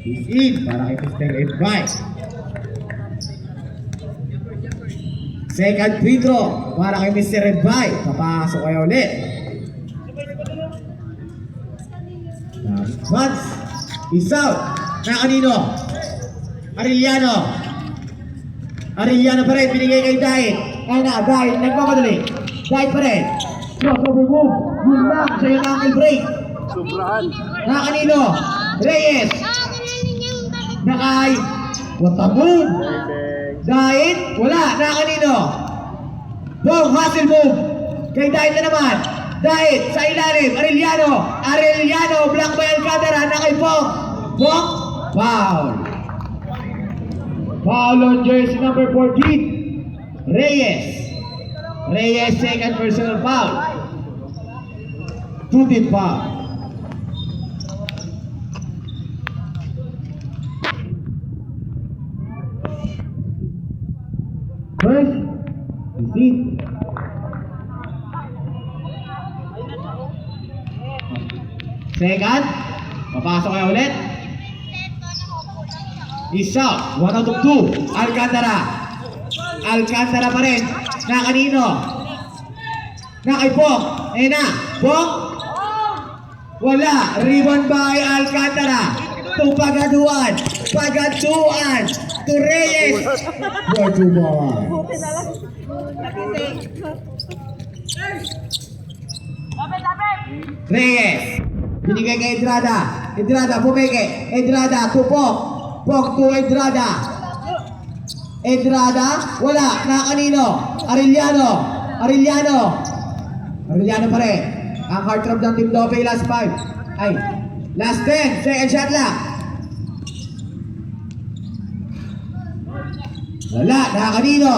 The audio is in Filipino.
is in para kay Mr. Edvay. Second free throw para kay Mr. Edvay. Papasok kayo ulit. Once is out. Na kanino? Arellano. Arellano pa rin, binigay kay Dahit. Ay na, Dahit, nagmamadali. Dahit pa rin. Crossover move. Yun lang, sa yung ankle break. Sobrahan. Na kanino? Reyes. Nakay. What a move. Dahit, wala. Na kanino? Bong, hustle move. Kay Dahit na naman. Dahit, sa ilalim. Arellano. Arellano, black by Alcantara. Na kay Bong. Bong, foul. Foul on jersey number 14. Reyes. Reyes, second personal foul. Two-team foul. First, receive. Second, papasok kayo ulit. Isa, 1 out of 2. Alcantara. Alcantara pa rin. Na kanino? Na kay Bong. Eh na. Bong? Wala. Rebound by Alcantara. To Pagaduan. Pagaduan. To Reyes. More to more. Reyes. Binigay kay Edrada. Edrada, bumeke. Edrada, to Pong. Pong to Edrada. Edrada, wala. Na kanino? Arellano. Arellano. Arellano pa rin. Ang heartthrob ng Team Lopez, last 5. Ay, last 10. Second shot lang. Wala. Na kanino?